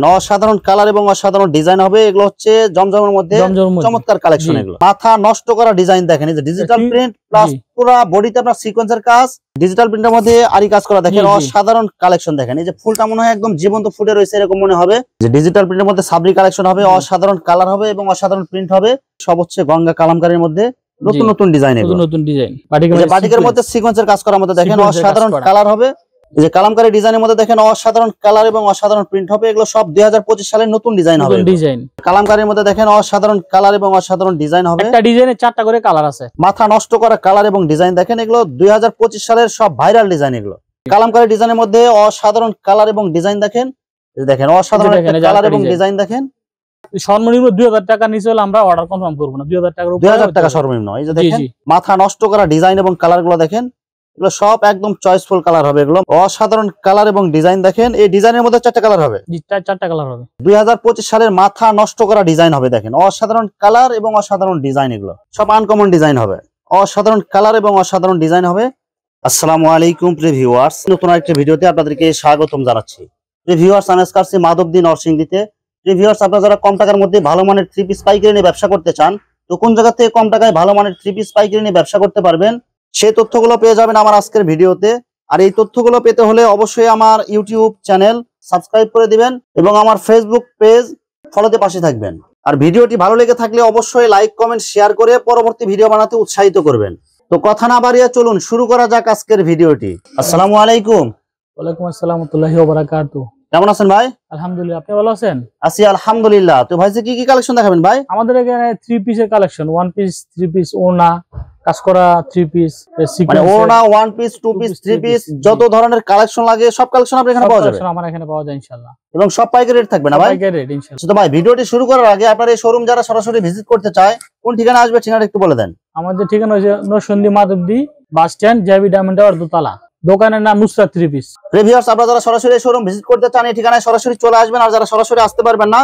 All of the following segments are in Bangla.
অসাধারণ কালার এবং অসাধারণ ডিজাইন হবে। এগুলো হচ্ছে জমজমের মধ্যে চমৎকার কালেকশন। এগুলো মাথা নষ্ট করা ডিজাইন দেখেন, এই যে ডিজিটাল প্রিন্ট প্লাস পুরো বডিতে আপনার সিকোয়েন্সের কাজ, ডিজিটাল প্রিন্টের মধ্যে আরি কাজ করা দেখেন, অসাধারণ কালেকশন দেখেন। এই যে ফুলটা মনে হয় একদম জীবন্ত ফুটে রয়েছে এরকম মনে হবে। যে ডিজিটাল প্রিন্টের মধ্যে সাবরি কালেকশন হবে, অসাধারণ কালার হবে এবং অসাধারণ প্রিন্ট হবে। সব হচ্ছে গঙ্গা কালামকারীর মধ্যে নতুন নতুন ডিজাইন, নতুন ডিজাইন বাটিকের মধ্যে সিকোয়েন্সের কাজ করার মধ্যে দেখেন, অসাধারণ কালার হবে। এই যে কালামকারী ডিজাইনের মধ্যে দেখেন অসাধারণ কালার এবং অসাধারণ প্রিন্ট হবে। এগুলো সব 2025 সালের নতুন ডিজাইন হবে। কালামকারীর মধ্যে দেখেন অসাধারণ কালার এবং অসাধারণ ডিজাইন হবে। একটা ডিজাইনে 4টা করে কালার আছে। মাথা নষ্ট করা কালার এবং ডিজাইন দেখেন, এগুলো 2025 সালের সব ভাইরাল ডিজাইন। এগুলো কালামকারী ডিজাইনের মধ্যে অসাধারণ কালার এবং ডিজাইন দেখেন, দেখেন অসাধারণ কালার এবং ডিজাইন দেখেন। সর্বনিম্ন 2000 টাকা নিচে হলে আমরা অর্ডার কনফার্ম করব না। 2000 টাকা সর্বনিম্ন। এই যে দেখেন মাথা নষ্ট করা ডিজাইন এবং কালার গুলো দেখেন, এগুলো সব একদম চয়েসফুল কালার হবে। এগুলো অসাধারণ কালার এবং ডিজাইন দেখেন। এই ডিজাইনের মধ্যে 4টা কালার হবে। 4টা কালার হবে। 2025 সালের মাথা নষ্ট করা ডিজাইন হবে। দেখেন অসাধারণ কালার এবং অসাধারণ ডিজাইন, এগুলো সব আনকমন ডিজাইন হবে। অসাধারণ কালার এবং অসাধারণ ডিজাইন হবে। আসসালামু আলাইকুম প্রিয় ভিউয়ার্স, নতুন একটা ভিডিওতে আপনাদেরকে স্বাগতম জানাচ্ছি। প্রিয় ভিউয়ার্স, আমি আজকে আসছি মাধবদী নরসিংদীতে। প্রিয় ভিউয়ার্স, আপনারা যারা কম টাকার মধ্যে ভালো মানের 3 পিস পাইকারি নিয়ে ব্যবসা করতে চান, তো কোন জায়গা থেকে কম টাকায় ভালো মানের 3 পিস পাইকারি নিয়ে ব্যবসা করতে পারবেন, সেই তথ্যগুলো পেয়ে যাবেন আমার আজকের ভিডিওতে। আর এই তথ্যগুলো পেতে হলে অবশ্যই আমার ইউটিউব চ্যানেল সাবস্ক্রাইব করে দিবেন এবং আমার ফেসবুক পেজ ফলোতে পাশে থাকবেন। আর ভিডিওটি ভালো লেগে থাকলে অবশ্যই লাইক কমেন্ট শেয়ার করে পরবর্তী ভিডিও বানাতে উৎসাহিত করবেন। তো কথা না বাড়িয়ে চলুন শুরু করা যাক আজকের ভিডিওটি। আসসালামু আলাইকুম। ওয়ালাইকুম আসসালাম ওয়া রাহমাতুল্লাহি ওয়া বারাকাতুহু। কেমন আছেন ভাই? আলহামদুলিল্লাহ, আপনি ভালো আছেন? আছি আলহামদুলিল্লাহ। তো ভাই কি কি কালেকশন দেখাবেন ভাই? আমাদের এখানে 3 পিসের কালেকশন, 1 পিস, 3 পিস, ওনা কাজ করা 3 পিস, মানে ওনা 1 পিস, 2 পিস, 3 পিস, যত ধরনের কালেকশন লাগে সব কালেকশন আপনাদের এখানে পাওয়া যাবে। আমার এখানে পাওয়া যায় ইনশাআল্লাহ। এবং সব পাইকারি রেট থাকবে না ভাই? পাইকারি রেট ইনশাআল্লাহ। তো ভাই ভিডিওটি শুরু করার আগে আপনার এই শোরুম যারা সরাসরি ভিজিট করতে চায় কোন ঠিকানা আসবে, ঠিকানাটা একটু বলে দেন। আমাদের ঠিকানা হচ্ছে Narsingdi Madhabdi bus stand, JB diamond tower দোতলা। দোকানের নাম নুসরাত 3 পিস। ভিউয়ার্স, আপনারা যারা সরাসরি শোরুম ভিজিট করতে চান এই ঠিকানায় সরাসরি চলে আসবেন। আর যারা সরাসরি আসতে পারবেন না,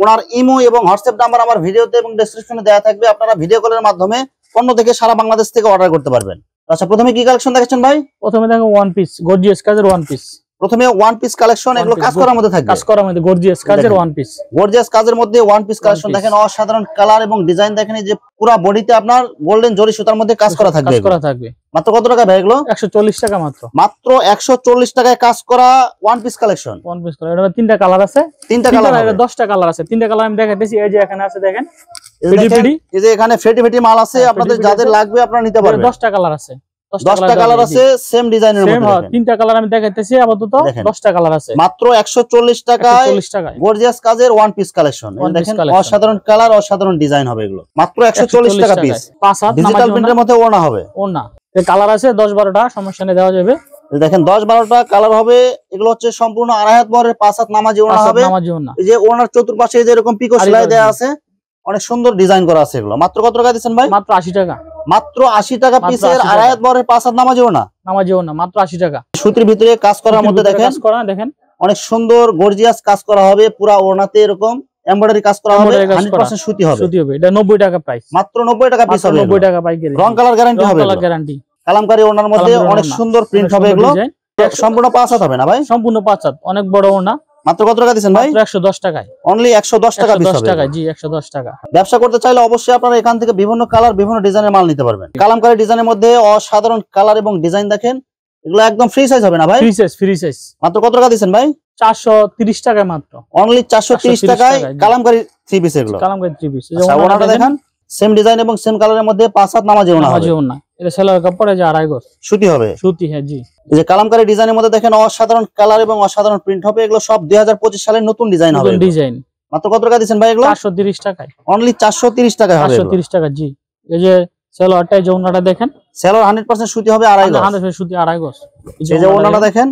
ওনার ইমো এবং হোয়াটসঅ্যাপ নাম্বার আমার ভিডিওতে এবং ডেসক্রিপশনে দেওয়া থাকবে। আপনারা ভিডিও কলের মাধ্যমে পণ্য থেকে সারা বাংলাদেশ থেকে অর্ডার করতে পারবেন। আচ্ছা, প্রথমে কি কালেকশন দেখাচ্ছেন ভাই? প্রথমে দেখো 1 পিস গর্জিয়াস কাজের 1 পিস। প্রথমে 1 পিস কালেকশন, এগুলো কাজ করার মধ্যে থাকবে। কাজ করার মধ্যে গর্জিয়াস কাজের 1 পিস। গর্জিয়াস কাজের মধ্যে 1 পিস কালেকশন দেখেন, অসাধারণ কালার এবং ডিজাইন দেখেন। এই যে পুরো বডিতে আপনার গোল্ডেন জরি সুতার মধ্যে কাজ করা থাকবে। মাত্র কত টাকা ভাই এগুলো? 140 টাকা মাত্র। মাত্র 140 টাকায় কাজ করা 1 পিস কালেকশন। 1 পিস করা। এটা 3টা কালার আছে। 3টা কালার, এটা 10টা কালার আছে। 3টা কালার আমি দেখাইতেছি। এই যে এখানে আছে দেখেন, এই যে এখানে ফেটি মাল আছে। আপনাদের যাদের লাগবে আপনারা নিতে পারবেন। 10টা কালার আছে। 10টা কালার আছে সেম ডিজাইনের মধ্যে। 3টা কালার আমি দেখাইতেছি আপাতত। 10টা কালার আছে। মাত্র 140 টাকায় গর্জিয়াস কাজের 1 পিস কালেকশন। দেখেন অসাধারণ কালার, অসাধারণ ডিজাইন হবে এগুলো। মাত্র 140 টাকা পিস। ডিজিটাল প্রিন্টের মধ্যে ওড়না হবে। ওড়না এই কালার আছে 10-12টা, সমস্যা নেই, দেওয়া যাবে। দেখেন 10-12টা কালার হবে। এগুলো হচ্ছে সম্পূর্ণ আড়াই হাত বহরের 5 হাত নামাজি ওড়না হবে। এই যে ওড়নার চতুর্পাশে যে এরকম পিকো সেলাই দেয়া আছে, অনেক সুন্দর ডিজাইন করা আছে এগুলো। মাত্র কত টাকা দিচ্ছেন ভাই? মাত্র 80 টাকা। মাত্র 80 টাকা পিসের আড়াই হাত বহরের 5 হাত নামাজি ওড়না। মাত্র 80 টাকা। সুতির ভিতরে কাজ করার মধ্যে দেখেন অনেক সুন্দর গর্জিয়াস কাজ করা হবে। পুরা ওড়নাতে এরকম এমব্রয়ডারি কাজ করা হবে। 100% সুতি হবে। এটা 90 টাকা প্রাইস। মাত্র 90 টাকা পিস হবে। 90 টাকা পাইকারি। রং কালার গ্যারান্টি হবে। গ্যারান্টি। কালামকারী ওড়নার মধ্যে অনেক সুন্দর প্রিন্ট হবে এগুলো। সম্পূর্ণ 5 হাত হবে না ভাই? সম্পূর্ণ 5 হাত, অনেক বড় ওড়না। মাত্র কত টাকা দিচ্ছেন ভাই? 110 টাকায়। অনলি 110 টাকা পিস হবে। জি 110 টাকা। ব্যবসা করতে চাইলে অবশ্যই আপনারা এখান থেকে বিভিন্ন কালার, বিভিন্ন ডিজাইনের মাল নিতে পারবেন। কালামকারী ডিজাইনের মধ্যে অসাধারণ কালার এবং ডিজাইন দেখেন, এগুলো একদম ফ্রি সাইজ হবে না ভাই? Free size. মাত্র কত টাকা দিচ্ছেন ভাই? 430 টাকায় মাত্র। অনলি 430 টাকায় কালামকারী 3 পিস এগুলো। কালামকারী 3 পিস। আচ্ছা, ওনাটা দেখেন সেম ডিজাইন এবং সেম কালারের মধ্যে 5 হাত নামাজি ওড়না হবে। এটা সেলার কাপড়ে যে আড়াই গজ সুতি হবে। সুতি, হ্যাঁ জি। এই যে কালামকারী ডিজাইনের মধ্যে দেখেন অসাধারণ কালার এবং অসাধারণ প্রিন্ট হবে। এগুলো সব 2025 সালের নতুন ডিজাইন হবে। ডিজাইন। মাত্র কত টাকা দিচ্ছেন ভাই এগুলো? 430 টাকায়। অনলি 430 টাকায় হবে। 430 টাকা জি। এই যে সেলোয়ারটা, যে ওড়নাটা দেখেন, সেলোয়ার 100% সুতি হবে, আড়াই গজ। 100% সুতি, আড়াই গজ। এই যে ওড়নাটা দেখেন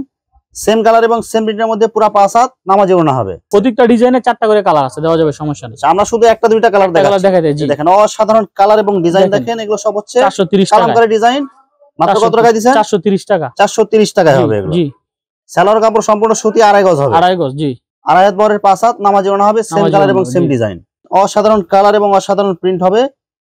সেম কালার এবং সেম প্রিন্টের মধ্যে পুরো 5 হাত নামাজি ওড়না হবে। প্রত্যেকটা ডিজাইনে 4টা করে কালার আছে, দেওয়া যাবে, সমস্যা নেই। আমরা শুধু একটা দুইটা কালার দেখাই জি। দেখেন অসাধারণ কালার এবং ডিজাইন দেখেন, এগুলো সব হচ্ছে 430 টাকা কালামকারী ডিজাইন। মাত্র কত টাকা দিবেন? 430 টাকা। 430 টাকায় হবে এগুলো জি। সেলোয়ার কাপড় সম্পূর্ণ সুতি, আড়াই গজ হবে। আড়াই গজ জি। আড়াই হাত বহরের 5 হাত নামাজি ওড়না হবে, সেম কালার এবং সেম ডিজাইন। অসাধারণ কালার এবং অসাধারণ প্রিন্ট হবে।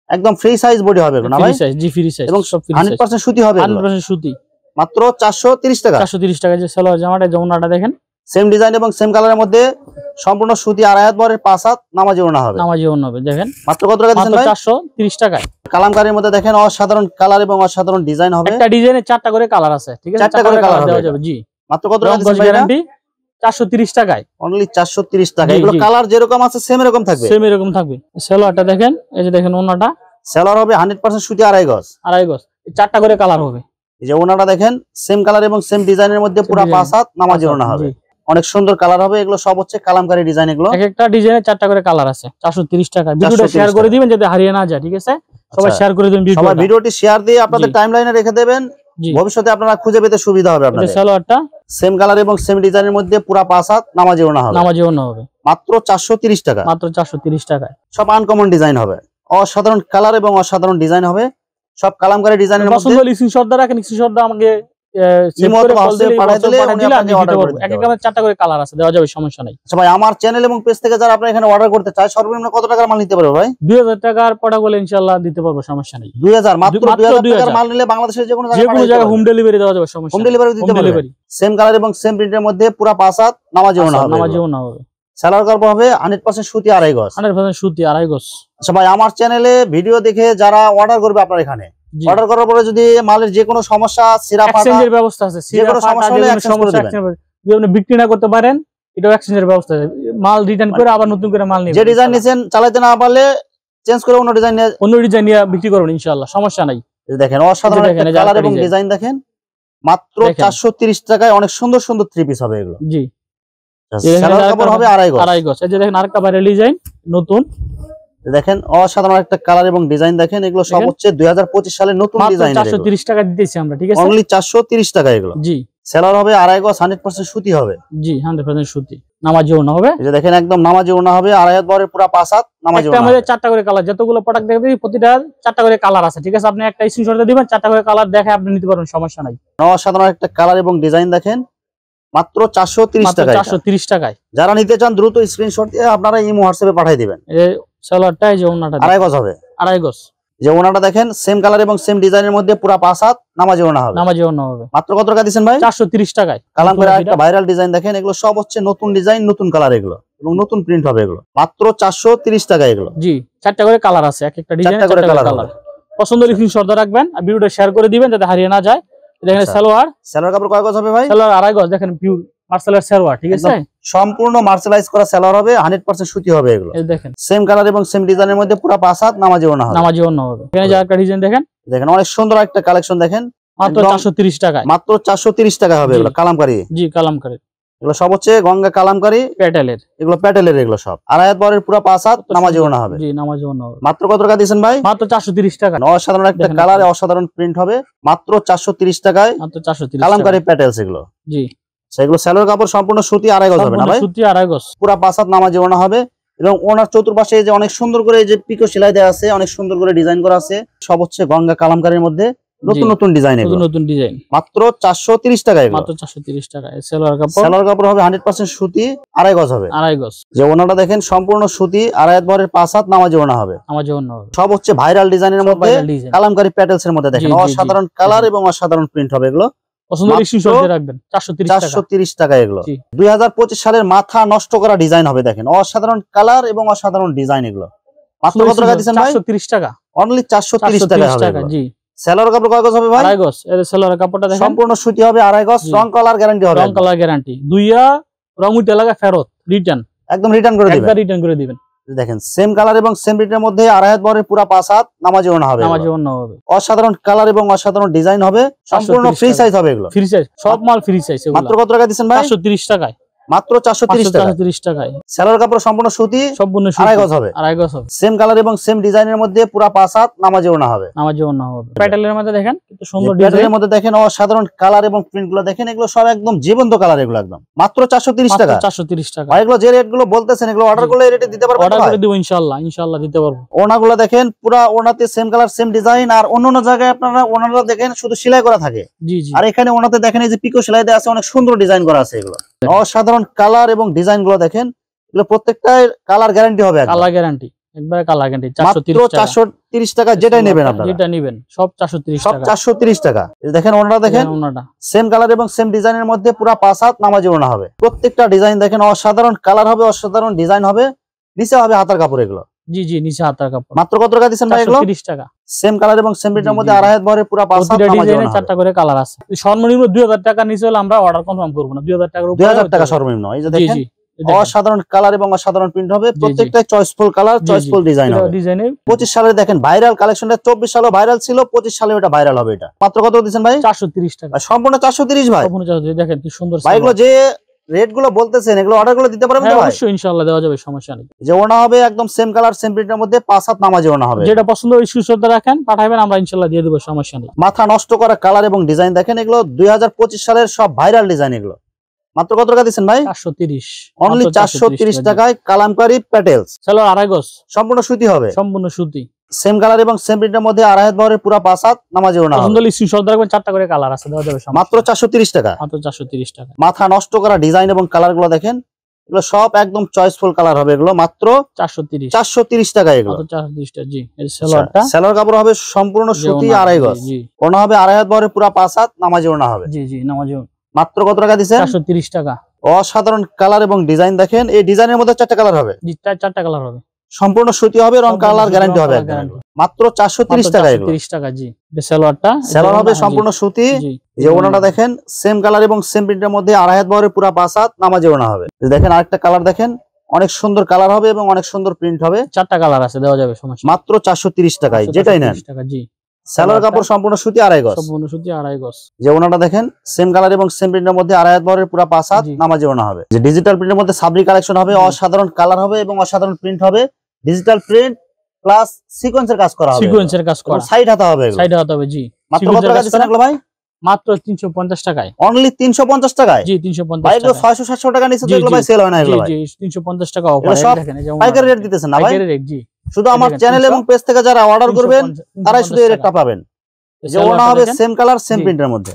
একদম ফ্রি সাইজ বডি হবে না ভাই? ফ্রি সাইজ জি, ফ্রি সাইজ এবং 100% সুতি হবে। 100% সুতি। মাত্র 430 টাকা। 430 টাকা। যে সেলোয়ার জামাটা, যে ওড়নাটা দেখেন সেম ডিজাইন এবং সেম কালারের মধ্যে সম্পূর্ণ সুতি আড়াই হাত বরের 5 হাত নামাজি ওড়না হবে। নামাজি ওড়না হবে দেখেন মাত্র কত টাকা দিচ্ছেন ভাই? 430 টাকায়। কালামকারীর মধ্যে দেখেন অসাধারণ কালার এবং অসাধারণ ডিজাইন হবে। একটা ডিজাইনে 4টা করে কালার আছে, ঠিক আছে? 4টা করে কালার দেওয়া যাবে। জি। মাত্র কত টাকা দিচ্ছেন ভাই? গ্যারান্টি 430 টাকায়। অনলি 430 টাকা। এগুলো কালার যেরকম আছে সেম এরকম থাকবে। সেম এরকম থাকবে। সেলোয়ারটা দেখেন, এই যে দেখেন ওড়নাটা। সেলোয়ার হবে 100% সুতি আড়াই গজ। আড়াই গজ। 4টা করে কালার হবে। এই যে ওড়নাটা দেখেন সেম কালার এবং সেম ডিজাইনের মধ্যে পুরো 5 হাত নামাজি ওড়না হবে। অনেক সুন্দর কালার হবে। এগুলো সব হচ্ছে কালামকারী ডিজাইন। এগুলো এক একটা ডিজাইনে 4টা করে কালার আছে। 430 টাকা। ভিডিওটা শেয়ার করে দিবেন যাতে হারিয়ে না যায়, ঠিক আছে? সবাই শেয়ার করে দিবেন ভিডিওটা। সবাই ভিডিওটি শেয়ার দিয়ে আপনাদের টাইমলাইনে রেখে দেবেন। ভবিষ্যতে আপনারা খুঁজে পেতে সুবিধা হবে আপনাদের। সালোয়ারটা সেম কালার এবং সেম ডিজাইনের মধ্যে পুরো 5 হাত নামাজি ওড়না হবে। নামাজি ওড়না হবে মাত্র 430 টাকা। মাত্র 430 টাকায়। সব আনকমন ডিজাইন হবে। অসাধারণ কালার এবং অসাধারণ ডিজাইন হবে। সব কালামকারী ডিজাইনের মধ্যে পছন্দ হলে স্ক্রিনশট দা রাখেন। স্ক্রিনশট দা আমাকে সেভ করে কল দিলে পাঠিয়ে দিলে আমি অর্ডার করে দেব। এক এক 4টা করে কালার আছে, দেওয়া যাবে, সমস্যা নাই। আচ্ছা ভাই, আমার চ্যানেল এবং পেজ থেকে যারা আপনারা এখানে অর্ডার করতে চায় সর্বনিম্ন কত টাকার মাল নিতে পারবে ভাই? 2000 টাকার প্রোডাক্ট বলে ইনশাআল্লাহ দিতে পারবো, সমস্যা নাই। 2000 মাত্র 2000 টাকার মাল নিলে বাংলাদেশের যে কোনো জায়গায় হোম ডেলিভারি দেওয়া যাবে, সমস্যা নাই। হোম ডেলিভারি দিতে পারবে। সেম কালার এবং সেম প্রিন্টের মধ্যে পুরো 5 হাত নামাজি ওড়না হবে। নামাজি ওড়না হবে। সেলার কাপড় হবে 100% সুতি আড়াই গজ। 100% সুতি আড়াই গজ। আচ্ছা ভাই, আমার চ্যানেলে ভিডিও দেখে যারা অর্ডার করবে আপনার এখানে, অর্ডার করার পরে যদি মালের যে কোনো সমস্যা, সিরা ফাটা, এক্সচেঞ্জের ব্যবস্থা আছে। যে কোনো সমস্যা হলে এক্সচেঞ্জ করে দিবেন। যদি আপনি বিক্রি না করতে পারেন, এটাও এক্সচেঞ্জের ব্যবস্থা আছে। মাল রিটার্ন করে আবার নতুন করে মাল নিবেন। যে ডিজাইন নিছেন চালাতে না পারলে চেঞ্জ করে অন্য ডিজাইন নিয়ে বিক্রি করবেন ইনশাআল্লাহ, সমস্যা নাই। দেখেন অসাধারণ একটা কালার এবং ডিজাইন দেখেন। মাত্র 430 টাকায় অনেক সুন্দর সুন্দর থ্রি পিস হবে এগুলো। জি। সেলার কাপড় হবে আড়াই গজ। আড়াই গজ। এই যে দেখেন আরেকটা ভাইরাল ডিজাইন নতুন। দেখেন অসাধারণ একটা কালার এবং ডিজাইন দেখেন। এগুলো সব হচ্ছে 2025 সালের নতুন ডিজাইন। 430 টাকা দিতেছি আমরা, ঠিক আছে? অনলি 430 টাকা এগুলো। জি। সেলার হবে আড়াই গজ, 100% সুতি হবে। জি, 100% সুতি। নামাজি ওড়না হবে। এই যে দেখেন একদম নামাজি ওড়না হবে। আড়াই হাত বরের পুরো 5 হাত নামাজি ওড়না। আমাদের 4টা করে কালার, যতগুলো প্রোডাক্ট দেখবেন প্রতিটা 4টা করে কালার আছে, ঠিক আছে? আপনি একটা স্ক্রিনশট দিবেন, 4টা করে কালার দেখে আপনি নিতে পারবেন, সমস্যা নাই। অসাধারণ একটা কালার এবং ডিজাইন দেখেন। মাত্র 430 টাকা। 430 টাকায়। যারা নিতে চান দ্রুত স্ক্রিনশট দিয়ে আপনারা ইমো হোয়াটসঅ্যাপে পাঠিয়ে দিবেন। এই সালোয়ারটা, এই যে ওড়নাটা আড়াই গজ হবে। আড়াই গজ। যে ওড়নাটা দেখেন সেম কালার এবং সেম ডিজাইনের মধ্যে পুরো 5 হাত নামাজি ওড়না হবে। নামাজি ওড়না হবে। মাত্র কত টাকা দিবেন ভাই? 430 টাকায়। কালামকারী একটা ভাইরাল ডিজাইন দেখেন। এগুলো সব হচ্ছে নতুন ডিজাইন, নতুন কালার এগুলো, এবং নতুন প্রিন্ট হবে এগুলো। মাত্র 430 টাকা এগুলো। জি, 4টা করে কালার আছে। এক একটা ডিজাইন 4টা করে কালার। পছন্দ হলে স্ক্রিনশট রাখবেন আর ভিডিওটা শেয়ার করে দিবেন যাতে হারিয়ে না যায়। দেখেন সালোয়ার কাপড় কয় গজ হবে ভাই? সালোয়ার আড়াই গজ। দেখেন পিওর মার্শালাইজ সালোয়ার, ঠিক আছে? সম্পূর্ণ মার্শালাইজ করা সালোয়ার হবে, 100% সুতি হবে এগুলো। এই দেখেন সেম কালার এবং সেম ডিজাইনের মধ্যে পুরো 5 হাত নামাজি ওড়না হবে। নামাজি ওড়না হবে। এখানে যে একটা ডিজাইন দেখেন। দেখেন অনেক সুন্দর একটা কালেকশন দেখেন। মাত্র 430 টাকায়। মাত্র 430 টাকা হবে এগুলো কালামকারী। জি, কালামকারী। এগুলো সব হচ্ছে গঙ্গা কালামকারী প্যাটেলের। এগুলো প্যাটেলের। এগুলো সব আড়াই হাত বরের পুরো 5 হাত নামাজি ওড়না হবে। জি, নামাজি ওড়না হবে। মাত্র কত টাকা দিবেন ভাই? মাত্র 430 টাকা। অসাধারণ একটা কালারে অসাধারণ প্রিন্ট হবে। মাত্র 430 টাকায়। মাত্র 430 কালামকারী প্যাটেলস এগুলো। জি। সেগুলো সেলোয়ার কাপড় সম্পূর্ণ সুতি আড়াই গজ হবে না ভাই? সুতি আড়াই গজ। পুরো 5 হাত নামাজি ওড়না হবে। এবং ওনার চতুর্পাশে যে অনেক সুন্দর করে যে পিকো সেলাই দেওয়া আছে, অনেক সুন্দর করে ডিজাইন করা আছে। সব হচ্ছে গঙ্গা কালামকারীর মধ্যে নতুন নতুন ডিজাইন। এগুলো নতুন ডিজাইন। মাত্র 430 টাকা এগুলো। মাত্র 430 টাকা। সেলোয়ার কাপড় হবে 100% সুতি আড়াই গজ হবে। আড়াই গজ। যে ওনাটা দেখেন সম্পূর্ণ সুতি আড়াই হাত বরের 5 হাত নামাজি ওড়না হবে। নামাজি ওড়না হবে। সব হচ্ছে ভাইরাল ডিজাইনের মধ্যে কালামকারী প্যাটেলস এর মধ্যে দেখেন অসাধারণ কালার এবং অসাধারণ প্রিন্ট হবে এগুলো। পছন্দ হলে স্ক্রিনশট দিয়ে রাখবেন। 430 টাকা এগুলো। 2025 সালের মাথা নষ্ট করা ডিজাইন হবে। দেখেন অসাধারণ কালার এবং অসাধারণ ডিজাইন এগুলো। মাত্র কত টাকা দিবেন ভাই? 430 টাকা। অনলি 430 টাকা হবে। জি। সেলোয়ার কাপড় কয় গজ হবে ভাই? আড়াই গজ। এই সেলোয়ার কাপড়টা দেখেন সম্পূর্ণ সুতি হবে আড়াই গজ। রং কালার গ্যারান্টি হবে। রং কালার গ্যারান্টি। দুইয়া রং উঠে লাগা ফেরত, রিটার্ন। একদম রিটার্ন করে দিবেন। একবার রিটার্ন করে দিবেন। দেখেন সেম কালার এবং সেম প্রিন্টের মধ্যে আড়াই হাত বরের পুরো 5 হাত নামাজি ওড়না হবে। নামাজি ওড়না হবে। অসাধারণ কালার এবং অসাধারণ ডিজাইন হবে। সম্পূর্ণ ফ্রি সাইজ হবে এগুলো। ফ্রি সাইজ, সব মাল ফ্রি সাইজ এগুলো। মাত্র কত টাকা দিবেন ভাই? 430 টাকায়। মাত্র 430 টাকা। 430 টাকায়। সেলোয়ার কাপড় সম্পূর্ণ সুতি, সম্পূর্ণ সুতি আড়াই গজ হবে। আড়াই গজ হবে। সেম কালার এবং সেম ডিজাইনের মধ্যে পুরো 5 হাত নামাজি ওড়না হবে। নামাজি ওড়না হবে। প্যাটেলের মধ্যে দেখেন কত সুন্দর ডিজাইন। প্যাটেলের মধ্যে দেখেন অসাধারণ কালার এবং প্রিন্টগুলো দেখেন। এগুলো সব একদম জীবন্ত কালার এগুলো একদম। মাত্র 430 টাকা। 430 টাকা। আর এগুলো যে রেটগুলো বলতেছেন এগুলো অর্ডার করলে এই রেটে দিতে পারবেন? অর্ডার করে দেব ইনশাআল্লাহ। ইনশাআল্লাহ দিতে পারবো। ওড়নাগুলো দেখেন পুরো ওড়নাতে সেম কালার সেম ডিজাইন। আর অন্যান্য জায়গায় আপনারা ওড়নাগুলো দেখেন শুধু সেলাই করা থাকে। জি জি। আর এখানে ওড়নাতে দেখেন এই যে পিকো সেলাই দেওয়া আছে, অনেক সুন্দর ডিজাইন করা আছে এগুলো। অসাধারণ কালার এবং ডিজাইন গুলো দেখেন। এগুলো প্রত্যেকটার কালার গ্যারান্টি হবে। Colour guarantee. একবারে কালার গ্যারান্টি। মাত্র 430 টাকা, যেটাই নেবেন আপনারা, যেটা নেবেন সব 430 টাকা। 430 টাকা। দেখেন ওনাটা দেখেন, সেম কালার এবং সেম ডিজাইনের মধ্যে পুরো 5 হাত নামাজি ওড়না হবে। প্রত্যেকটা ডিজাইন দেখেন অসাধারণ কালার হবে, অসাধারণ ডিজাইন হবে। নিচে হবে হাতার কাপড় এগুলো। জি জি, নিচে হাতার কাপড়। মাত্র কত টাকা দিবেন ভাই এগুলো? 430 টাকা। সেম কালার এবং সেম প্রিন্টের মধ্যে আড়াই হাত ভরে পুরো 5 হাত নামাজি ওড়না। চারটা করে কালার আছে। সর্বনিম্ন 2000 টাকা নিচে হলে আমরা অর্ডার কনফার্ম করব না। 2000 টাকার উপরে 2000 টাকা সর্বনিম্ন। এই যে দেখেন অসাধারণ কালার এবং অসাধারণ প্রিন্ট হবে। প্রত্যেকটা চয়েসফুল কালার, চয়েসফুল ডিজাইন হবে। 25 সালে দেখেন ভাইরাল কালেকশনটা, 24 সালে ভাইরাল ছিল, 25 সালে এটা ভাইরাল হবে। এটা মাত্র কত দিবেন ভাই? 430 টাকা। সম্পূর্ণ 430 ভাই। সম্পূর্ণ 430। দেখেন কি সুন্দর ভাই, এগুলো যে রেট গুলো বলতেছেন এগুলো অর্ডার গুলো দিতে পারবেন তো ভাই? অবশ্যই ইনশাআল্লাহ দেওয়া যাবে, সমস্যা নেই। যে ওড়না হবে একদম সেম কালার সেম প্রিন্টের মধ্যে 5 হাত নামাজি ওড়না হবে। যেটা পছন্দ ওই স্ক্রিনশট রাখেন, পাঠাবেন, আমরা ইনশাআল্লাহ দিয়ে দেব, সমস্যা নেই। মাথা নষ্ট করা কালার এবং ডিজাইন দেখেন, এগুলো 2025 সালের সব ভাইরাল ডিজাইন। এগুলো মাত্র কত টাকা দিবেন ভাই? 430। অনলি 430 টাকায় কালামকারী প্যাটেলস। চলো আড়াই গজ, সম্পূর্ণ সুতি হবে। সম্পূর্ণ সুতি, সেম কালার এবং সেম প্রিন্টের মধ্যে আড়াই হাত বহরের পুরো 5 হাত নামাজি ওড়না হবে। সুন্দর স্ক্রিনশট রাখবেন, চারটা করে কালার আছে, দেওয়া যাবে, মাত্র 430 টাকা। মাত্র 430 টাকা। মাথা নষ্ট করা ডিজাইন এবং কালার গুলো দেখেন, এগুলো সব একদম চয়েসফুল কালার হবে। এগুলো মাত্র 430 টাকা। এগুলো 430 টাকা। জি, এই সেলোয়ারটা, সেলোয়ার কাপড় হবে সম্পূর্ণ সুতি আড়াই গজ। জি, ওড়না হবে আড়াই হাত বহরের পুরো 5 হাত নামাজি ওড়না হবে। জি জি, নামাজি। মাত্র কত টাকা দিবেন? 430 টাকা। অসাধারণ কালার এবং ডিজাইন দেখেন, এই ডিজাইনের মধ্যে 4টা কালার হবে। জি, চারটা কালার হবে। সম্পূর্ণ সুতি হবে, রং কালার গ্যারান্টি হবে একদম। মাত্র 430 টাকা। 430 টাকা। জি, এই সেলোয়ারটা, সেলোয়ার হবে সম্পূর্ণ সুতি। এই ওড়নাটা দেখেন সেম কালার এবং সেম প্রিন্টের মধ্যে আড়াই হাত বহরের পুরো 5 হাত নামাজি ওড়না হবে। দেখেন আরেকটা কালার দেখেন, অনেক সুন্দর কালার হবে এবং অনেক সুন্দর প্রিন্ট হবে। চারটা কালার আছে, দেওয়া যাবে, সমস্যা। মাত্র 430 টাকায়, যেটাই নেন। জি, সেলোয়ার কাপড় সম্পূর্ণ সুতি আড়াই গজ। সম্পূর্ণ সুতি আড়াই গজ। যে ওড়নাটা দেখেন সেম কালার এবং সেম প্রিন্টের মধ্যে আড়াই হাত বহরের পুরো 5 হাত নামাজি ওড়না হবে। যে ডিজিটাল প্রিন্টের মধ্যে সাবরি কালেকশন হবে, অসাধারণ কালার হবে এবং অসাধারণ প্রিন্ট হবে। ডিজিটাল প্রিন্ট প্লাস সিকোয়েন্সের কাজ করা হবে। সিকোয়েন্সের কাজ করা, সাইড হাতা হবে। সাইড হাতা হবে। জি, মাত্র কত টাকা দিবেন এগুলো ভাই? মাত্র 350 টাকায়। অনলি 350 টাকায়। জি, 350 ভাই, এগুলো 600-700 টাকা নিচে তো এগুলো ভাই সেল হয় না। এগুলো ভাই জি 350 টাকা অফার। দেখেন এই যে পাইকারি রেট দিতেছেন না ভাই? পাইকারি রেট। জি, শুধু আমার চ্যানেল এবং পেজ থেকে যারা অর্ডার করবেন তারাই শুধু এই রেটটা পাবেন। যে ওড়না হবে সেম কালার সেম প্রিন্টের মধ্যে।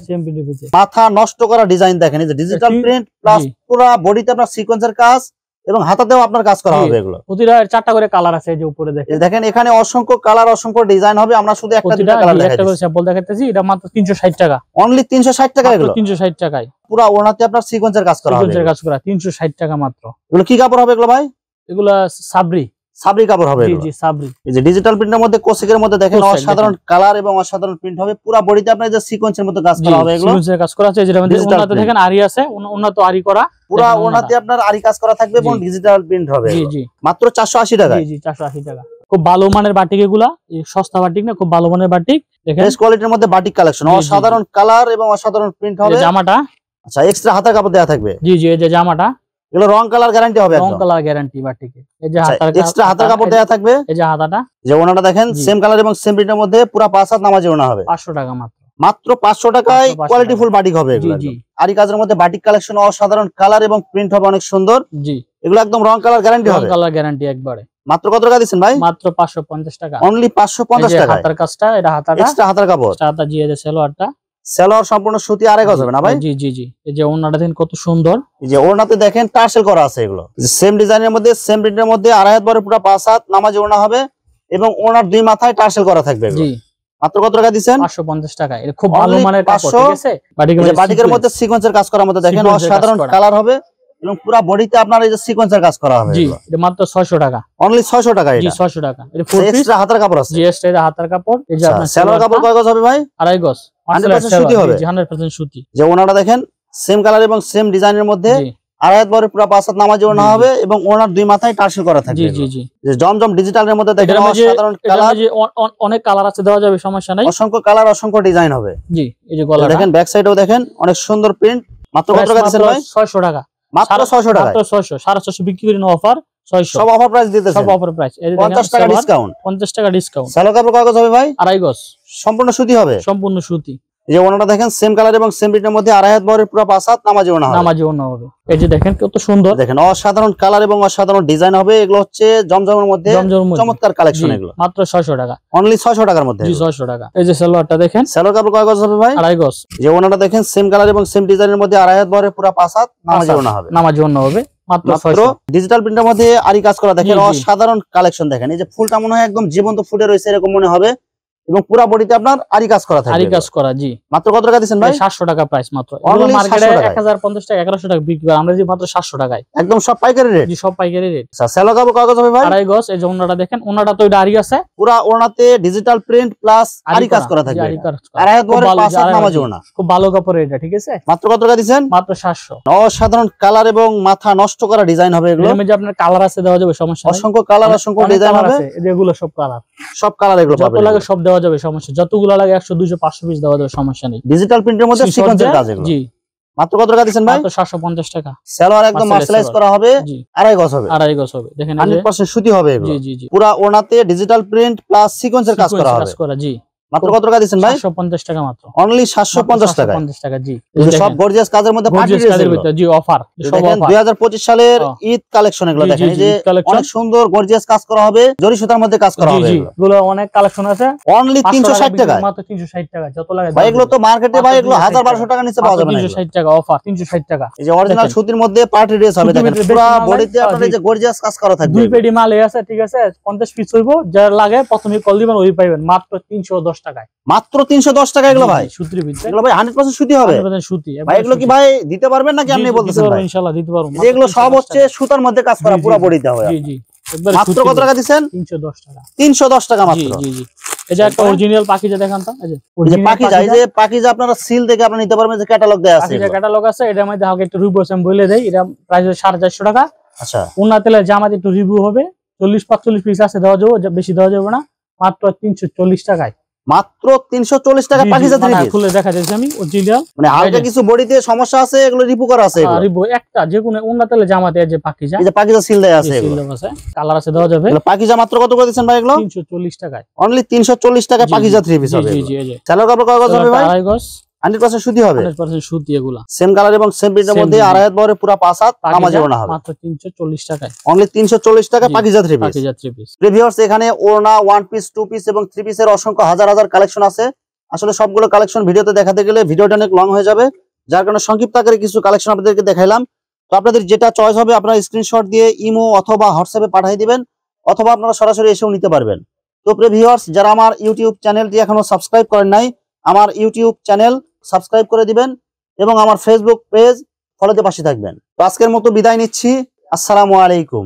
মাথা নষ্ট করা ডিজাইন দেখেন, এই যে ডিজিটাল প্রিন্ট প্লাস পুরো বডিতে আপনার সিকোয়েন্সের কাজ এবং হাতাতেও আপনার কাজ করা হবে। এগুলো প্রতিটা 4টা করে কালার আছে। এই যে উপরে দেখেন এখানে অসংখ্য কালার, অসংখ্য ডিজাইন হবে। আমরা শুধু একটা দুটো কালার দেখাচ্ছি, একটা করে স্যাম্পল দেখাচ্ছি। এটা মাত্র 360 টাকা। অনলি 360 টাকা। এগুলো 360 টাকায় পুরো ওড়নাতে আপনার সিকোয়েন্সের কাজ করা হবে। সিকোয়েন্সের কাজ করা 360 টাকা মাত্র। এগুলো কি কাপড় হবে এগুলো ভাই? এগুলো সাবরি, সাবরি কাপড় হবে। জি জি, সাবরি। এই যে ডিজিটাল প্রিন্টের মধ্যে কোসিকের মধ্যে দেখেন অসাধারণ কালার এবং অসাধারণ প্রিন্ট হবে। পুরো বডিতে আপনার যে সিকোয়েন্সের মতো কাজ করা হবে। এগুলো সিকোয়েন্সের কাজ করা আছে। যেটা ওনাতে দেখেন আরি আছে, ওনাতে আরি করা, পুরো ওনাতে আপনার আরি কাজ করা থাকবে এবং ডিজিটাল প্রিন্ট হবে। জি জি, মাত্র 480 টাকা। জি জি, 480 টাকা। খুব ভালো মানের বাটিক, এগুলা সস্তা বাটিক না, খুব ভালো মানের বাটিক। দেখেন বেস্ট কোয়ালিটির মধ্যে বাটিক কালেকশন, অসাধারণ কালার এবং অসাধারণ প্রিন্ট হবে। জামাটা আচ্ছা এক্সট্রা হাতার কাপড় দেয়া থাকবে। জি জি, এই যে জামাটা, এগুলো রং কালার গ্যারান্টি হবে। রং কালার গ্যারান্টি বাটিকে। এই যে হাতার এক্সট্রা হাতার কাপড় দেয়া থাকবে। এই যে হাতাটা, যে ওনাটা দেখেন সেম কালার এবং সেম প্রিন্টের মধ্যে পুরো 5 হাত নামাজি ওনা হবে। 500 টাকা মাত্র। মাত্র 500 টাকায় কোয়ালিটি ফুল বাটিক হবে। এগুলো জি, আরি কাজের মধ্যে বাটিক কালেকশন, অসাধারণ কালার এবং প্রিন্ট হবে অনেক সুন্দর। জি, এগুলো একদম রং কালার গ্যারান্টি হবে। রং কালার গ্যারান্টি একবারে। মাত্র কত টাকা দিবেন ভাই? মাত্র 550 টাকা। অনলি 550 টাকা। হাতার কাজটা, এটা হাতাটা এক্সট্রা হাতার কাপড়, হাতা জি। এই যে সেলোয়ারটা, সেলোয়ার সম্পূর্ণ সুতি আড়াই গজ হবে না ভাই? জি জি জি। এই যে ওড়নাটা দেখেন কত সুন্দর। এই যে ওড়নাতে দেখেন টার্সেল করা আছে। এগুলো সেম ডিজাইনের মধ্যে সেম প্রিন্টের মধ্যে আড়াই হাত বড় পুরো 5 হাত নামাজি ওড়না হবে এবং ওড়নার দুই মাথায় টার্সেল করা থাকবে। জি, মাত্র কত টাকা দিবেন? 550 টাকা। এটা খুব ভালো মানের কাপড়, ঠিক আছে? বাটিকের মধ্যে সিকোয়েন্সের কাজ করার মতো দেখেন অসাধারণ কালার হবে এবং পুরো বডিতে আপনার এই যে সিকোয়েন্সের কাজ করা হবে। জি, এটা মাত্র 600 টাকা। অনলি 600 টাকা। জি, 600 টাকা। এটা ফুল পিস হাতার কাপড় আছে। জি, এক্সট্রা হাতার কাপড়। এই যে আপনার সেলোয়ার কাপড় কয় গজ হবে ভাই? আড়াই গজ। 100% সুতি হবে। জি, 100% সুতি। যে ওনাটা দেখেন সেম কালার এবং সেম ডিজাইনের মধ্যে আড়াই হাত বড় পুরো 5 হাত নামাজি ওনা হবে এবং ওনার দুই মাথায় টার্সেল করা থাকবে। জি জি জি। যে জমজম ডিজিটালের মধ্যে দেখেন অসাধারণ কালার, অনেক কালার আছে, দেওয়া যাবে, সমস্যা নাই। অসংখ্য কালার, অসংখ্য ডিজাইন হবে। জি, এই যে গলা দেখেন, ব্যাক সাইডেও দেখেন অনেক সুন্দর প্রিন্ট। মাত্র কত টাকা দিবেন ভাই? 600 টাকা। মাত্র 600 টাকা। মাত্র 600, 650 বিক্রি করি না, অফার 600। সব অফার প্রাইস দিতেছেন। সব অফার প্রাইস। এই দেখেন 50 টাকা ডিসকাউন্ট। 50 টাকা ডিসকাউন্ট। সেলোয়ার কাপড় কয় গজ হবে ভাই? আড়াই গজ। সম্পূর্ণ সুতি হবে। সম্পূর্ণ সুতি। এই যে ওনাটা দেখেন সেম কালার এবং সেম প্রিন্টের মধ্যে আড়াই হাত বড় পুরো 5 হাত নামাজি ওনা হবে। নামাজি ওনা হবে। এই যে দেখেন কত সুন্দর, দেখেন অসাধারণ কালার এবং অসাধারণ ডিজাইন হবে। এগুলো হচ্ছে জমজমের মধ্যে চমৎকার কালেকশন। এগুলো মাত্র 600 টাকা। অনলি 600 টাকার মধ্যে। জি, 600 টাকা। এই যে সালোয়ারটা দেখেন, সালোয়ার কাপড় কয় গজ হবে ভাই? আড়াই গজ। যে ওনাটা দেখেন সেম কালার এবং সেম ডিজাইনের মধ্যে আড়াই হাত বড় পুরো 5 হাত নামাজি ওনা হবে। নামাজি ওনা হবে। মাত্র ডিজিটাল প্রিন্টের মধ্যে আরি কাজ করা, দেখেন অসাধারণ কালেকশন। দেখেন এই যে ফুলটা মনে হয় একদম জীবন্ত ফুটে রয়েছে এরকম মনে হবে, এবং পুরো বডিতে আপনার আরি কাজ করা থাকবে। আরি কাজ করা, জি। মাত্র কত টাকা দিবেন ভাই? 700 টাকা প্রাইস মাত্র। এগুলো মার্কেটে 1050 টাকা 1100 টাকা বিক্রি করে, আমরা যে মাত্র 700 টাকায়। একদম সব পাইকারি রেট? জি, সব পাইকারি রেট। আচ্ছা, সেল কাপড় কাগজ হবে ভাই? আড়াই গজ। এই যে ওন্নাটা দেখেন, ওন্নাটা তো এটা আরি আছে, পুরো ওন্নাতে ডিজিটাল প্রিন্ট প্লাস আরি কাজ করা থাকবে। আর হাত বড় পাঁচ হাত নামাজ ওন্না, খুব ভালো কাপড় এটা, ঠিক আছে? মাত্র কত টাকা দিবেন? মাত্র 700। অসাধারণ কালার এবং মাথা নষ্ট করা ডিজাইন হবে এগুলো। এর মধ্যে আপনার কালার আছে, দেওয়া যাবে, সমস্যা নাই। অসংখ্য কালার, অসংখ্য ডিজাইন হবে। এগুলো সব কালার, সব কালার এগুলো পাবেন। যত লাগে সব দেওয়া যাবে, সমস্যা যতগুলো লাগে 100 200 500 পিস দেওয়া যাবে, সমস্যা নেই। ডিজিটাল প্রিন্টের মধ্যে সিকোয়েন্সের কাজ এগুলো। জি। মাত্র কত টাকা দিবেন ভাই? মাত্র 750 টাকা। সালোয়ার একদম মার্শালাইজ করা হবে, আড়াই গজ হবে। আড়াই গজ হবে, দেখেন 100% সুতি হবে এগুলো। জি জি জি। পুরো ওনাতে ডিজিটাল প্রিন্ট প্লাস সিকোয়েন্সের কাজ করা হবে। জি। মাত্র কত টাকা দিবেন ভাই? 750 টাকা মাত্র। অনলি 750 টাকা। 750 টাকা, জি। এই সব গর্জিয়াস কাজের মধ্যে পার্টি ড্রেসের ভিতর, জি, অফার। সব দেখেন অফার। 2025 সালের ঈদ কালেকশন এগুলো। দেখেন এই যে অনেক সুন্দর গর্জিয়াস কাজ করা হবে, জরি সুতার মধ্যে কাজ করা হবে। জি জি, এগুলো অনেক কালেকশন আছে। অনলি 360 টাকা মাত্র 360 টাকা। যত লাগে ভাই, এগুলো তো মার্কেটে ভাই এগুলো 1000-1200 টাকা নিচে পাওয়া যাবে না। 360 টাকা অফার, 360 টাকা। এই যে অরিজিনাল সুতির মধ্যে পার্টি ড্রেস হবে। দেখেন পুরো বডিতে আপনার এই যে গর্জিয়াস কাজ করা থাকবে। দুই পেডি মাল আছে, ঠিক আছে? 50 পিস হইব, যার লাগে প্রথমে কল দিবেন, ওই পাইবেন মাত্র 310 টাকায়। মাত্র 310 টাকা এগুলো ভাই। সুতির ভিতরে এগুলো ভাই 100% সুতি হবে। 100% সুতি ভাই এগুলো কি ভাই দিতে পারবেন নাকি আপনি বলতেছেন ভাই? ইনশাআল্লাহ দিতে পারবো। এগুলো সব হচ্ছে সুতার মধ্যে কাজ করা, পুরো বডিতে হবে। জি জি। মাত্র কত টাকা দিবেন? 310 টাকা। 310 টাকা মাত্র। জি জি। এই যে একটা অরিজিনাল পাকিজা দেখান তো, এই যে পাকিজা। এই যে পাকিজা আপনারা সিল দেখে আপনারা নিতে পারবেন, যে ক্যাটালগ দেয়া আছে। পাকিজা ক্যাটালগ আছে, এটার মধ্যে হালকা একটু রিভিউ আছে, আমি বলে দেই। এটা প্রাইস 450 টাকা। আচ্ছা, উন্না তেলে জামাতে একটু রিভিউ হবে, 40-45 পিস আছে, দেওয়া যাবে, বেশি দেওয়া যাবে না। মাত্র 340 টাকায়। মাত্র 340 টাকা পাকিজা থ্রি পিস। খুলে দেখা যাচ্ছে আমি অরিজিনাল, মানে হালকা কিছু বডিতে সমস্যা আছে, এগুলো রিপু করা আছে। এগুলো রিভিউ একটা যে কোনো উন্না তেলে জামাতে যে পাকিজা, এই যে পাকিজা সিল দেয়া আছে, এগুলো আছে, কালার আছে, দেওয়া যাবে। এগুলো পাকিজা মাত্র কত করে দিবেন ভাই? এগুলো 340 টাকায়। অনলি 340 টাকা পাকিজা থ্রি পিস হবে। জি জি জি। সেলোয়ার কাপড় কাগজ হবে ভাই? আড়াই গজ। 100% সুতি হবে। 100% সুতি এগুলা। সেম কালার এবং সেম প্রিন্টের মধ্যে আড়াই হাত বহরে পুরো পাঁচ হাত নামাজে ওড়না হবে। মাত্র 340 টাকায়। অনলি 340 টাকা Pakiza three piece. Pakiza three piece. Viewers, এখানে ওড়না, ওয়ান পিস, টু পিস এবং থ্রি পিসের অসংখ্য হাজার হাজার কালেকশন আছে। আসলে সবগুলো কালেকশন ভিডিওতে দেখাতে গেলে ভিডিওটা অনেক লং হয়ে যাবে, যার কারণে সংক্ষিপ্ত আকারে কিছু কালেকশন আপনাদেরকে দেখাইলাম। তো আপনাদের যেটা চয়েস হবে আপনারা স্ক্রিনশট দিয়ে ইমো অথবা হোয়াটসঅ্যাপে পাঠিয়ে দিবেন, অথবা আপনারা সরাসরি এসেও নিতে পারবেন। তো প্রিয় ভিউয়ার্স, যারা আমার ইউটিউব চ্যানেলটি এখনো সাবস্ক্রাইব করেন নাই, আমার ইউটিউব চ্যানেল সাবস্ক্রাইব করে দিবেন এবং আমার ফেসবুক পেজ ফলোতে পাশে থাকবেন। তো আজকের মতো বিদায় নিচ্ছি। আসসালামু আলাইকুম।